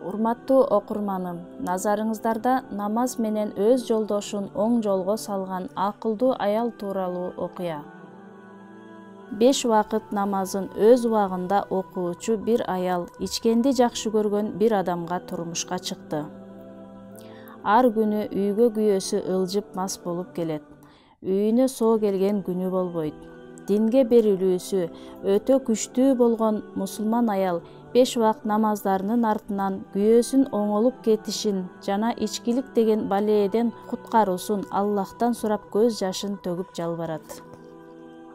Урматтуу окурманым, назарыңыздарда намаз менен өз жолдошун оң жолго салган акылдуу аял тууралуу окуя. 5 вакыт намазын өз убагында окуучу бир аял ичкенди жакшы көргөн бир адамга турмушка чыкты. Ар күнү үйгө күйөөсү ылжып мас болуп келет. Үйүнө соо келген күнү болбойт. Динге берилүүсү өтө күчтүү болгон мусулман аял 5 вакыт намаздарынын артынан күйөөсүн оңолуп кетишин жана ичкилик деген балээден куткаруусун Аллахтан сурап көз жашын төгүп жалбарат.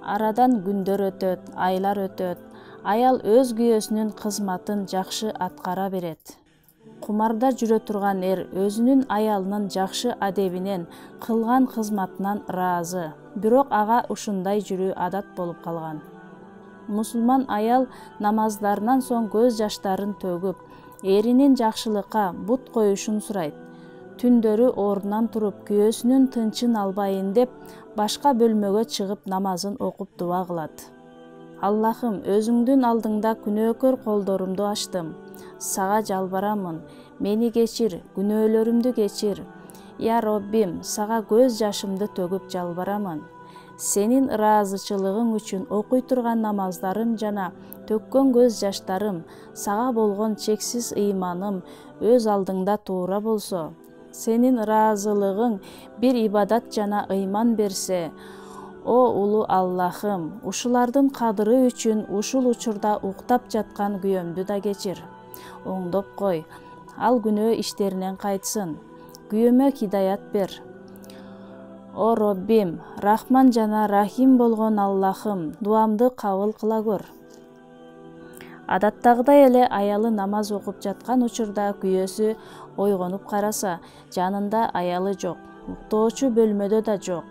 Арадан күндөр өтөт, айлар өтөт. Аял өз күйөөсүнүн кызматын жакшы аткара берет. Кумарда жүрө турган өзүнүн аялынын жакшы адебинен, кылган кызматынан ыраазы. Бирок ага ушундай жүрүү адат болуп калган. Мусулман аял намаздарынан соң көз жаштарын төгүп, эринин жакшылыкка бут коюшун сурайт. Түндөрү ордунан туруп, күйөөсүнүн тынчын албайын деп, башка бөлмөгө чыгып намазын окуп дуа кылат. Аллахым, өзүңдүн алдыңда күнөөкөр колдорумду ачтым. Сага жалбарамын, мени кечир, күнөөлөрүмдү кечир. Я Роббим, сага көз жашымды төгүп жалбарамын. Сенин ыраазычылыгың үчүн окуй турган намаздарым жана төккөн көз жаштарым, сага болгон чексиз ыйманым өз алдыңда туура болсо, сенин ыраазылыгың бир ибадат жана ыйман берсе, о улуу Аллахым, ушулардын кадыры үчүн ушул учурда уктап жаткан күйөөмдү да кечир. Оңдоп кой, ал күнөө иштеринен кайтсын. Күйөөмө хидаят бер. О Роббим, Рахман жана Рахим болгон Аллахым, дуамды кабыл кыла көр. Адаттагыдай эле аялы намаз окуп жаткан учурда күйөөсү ойгонуп караса, жанында аялы жок, уктоочу бөлмөдө да жок.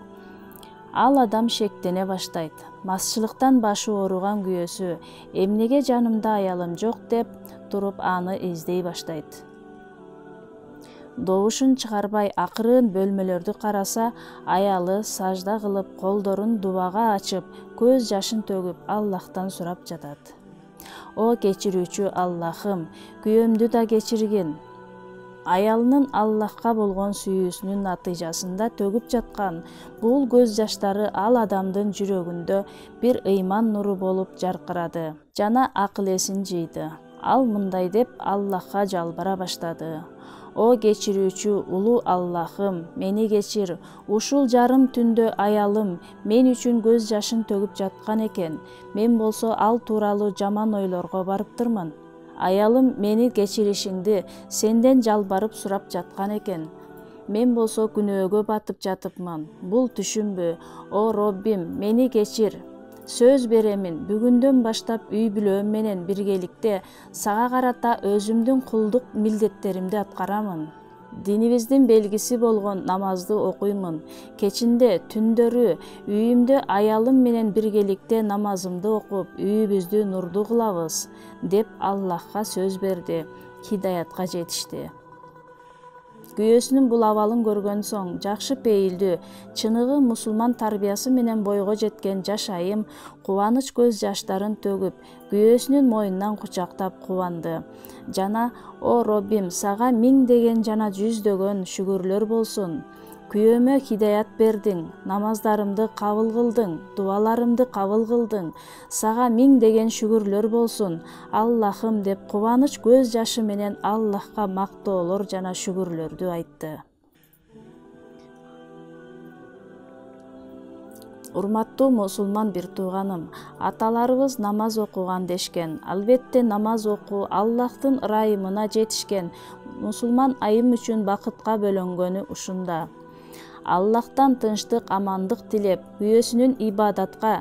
Ал адам шектене баштайт. Масчылыктан башы ооруган күйөөсү, эмнеге жанымда аялым жок деп туруп аны издей баштайт. Добушун чыгарбай акырын бөлмөлөрдү караса, аялы сажда кылып, колдорун дубага ачып, көз жашын төгүп Аллахтан сурап жатат. О кечирүүчү Аллахым, күйөөмдү да кечиргин. Аялынын Аллахка болгон сүйүүсүнүн натыйжасында төгүп жаткан бул көз жаштары ал адамдын жүрөгүндө бир ыйман нуру болуп жаркырады жана акыл эсин жыйды. Ал мындай деп Аллахка жалбара баштады. О кечирүүчү улуу Аллахым, мени кечир. Ушул жарым түндө аялым мен үчүн көз жашын төгүп жаткан экен. Мен болсо ал тууралуу жаман ойлорго барыптырмын. Аялым мени кечиришиңди сенден жалбарып сурап жаткан экен. Мен болсо күнөөгө батып жатыпмын. Бул түшүнбү? О Роббим, мени кечир. Сөз беремин, бүгүндөн баштап үй бүлөм менен биргеликте сага карата өзүмдүн кулдук милдеттеримди аткарамын. Динибиздин белгиси болгон намазды окуймун. Кечинде, түндөрү үйүмдө аялым менен биргеликте намазымды окуп, үйүбүздү нурдуу кылабыз, деп Аллахка сөз берди. Хидаятка жетишти. Күйөөсүнүн бул абалын көргөн соң, жакшы пейилдүү, чыныгы мусулман тарбиясы менен бойго жеткен жаш айым кубаныч көз жаштарын төгүп, күйөөсүнүн мойнунан кучактап кубанды. Жана, о Роббим, сага миңдеген жана жүздөгөн шүгүрлөр болсун. Күйөөмө хидаят бердиң, намаздарымды кабыл кылдың, дуаларымды кабыл кылдың. Сага миңдеген шүгүрлөр болсун, Аллахым, деп кубаныч көз жашы менен Аллахка мактоолор жана шүгүрлөрдү айтты. Урматтуу мусулман бир тууганым, аталарыбыз намаз окуган дешкен. Албетте намаз окуу Аллахтын ырайымына жетишкен мусулман айым үчүн бакытка бөлөнгөнү ушунда. Аллахтан тынчтык, амандык тилеп, күйөөсүнүн ибадатка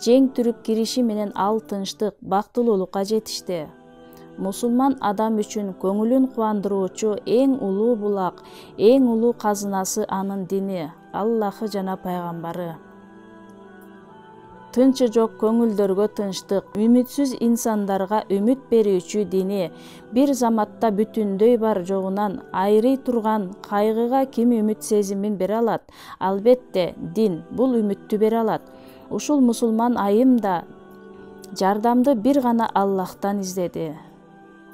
жең түрүп кириши менен ал тынчтык, бактылуулукка жетишти. Мусулман адам үчүн көңүлүн кубандыруучу эң улуу булак, эң улуу казынасы анын дини, Аллахы жана пайгамбары. Тынчы жок көңүлдөргө тынчтык, үмүтсүз инсандарга үмүт берүүчү дини, бир заматта бүтүндөй бар жогунан айрый турган кайгыга ким үмүт сезимин бере алат? Албетте, дин бул үмүттү бере алат. Ушул мусулман айым да жардамды бир гана Аллахтан издеди.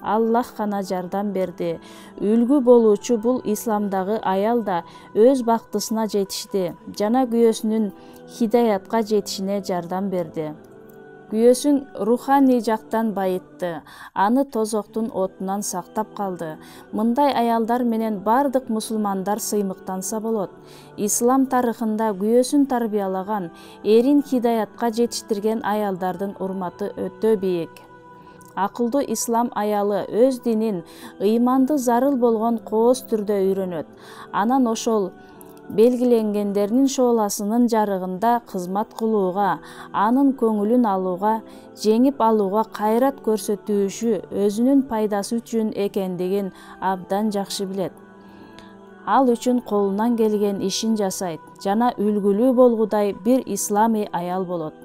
Аллах гана жардам берди. Үлгү болуучу бул исламдагы аял да өз бактысына жетишти жана күйөөсүнүн хидаятка жетишине жардам берди. Күйөөсүн руханий жактан байытты, аны тозоктун отунан сактап калды. Мындай аялдар менен бардык мусулмандар сыймыктанса болот. Ислам тарыхында күйөөсүн тарбиялаган, эрин хидаятка жетиштирген аялдардын урматы өтө бийик. Акылдуу ислам аялы өз динин ыйманды зарыл болгон кооз түрдө үйрөнөт. Анан ошол белгиленгендеринин шооласынын жарыгында кызмат кылууга, анын көңүлүн алууга, жеңип алууга кайрат көрсөтүүшү өзүнүн пайдасы үчүн экендигин абдан жакшы билет. Ал үчүн колунан келген ишин жасайт жана үлгүлүү болгудай бир исламий аял болот.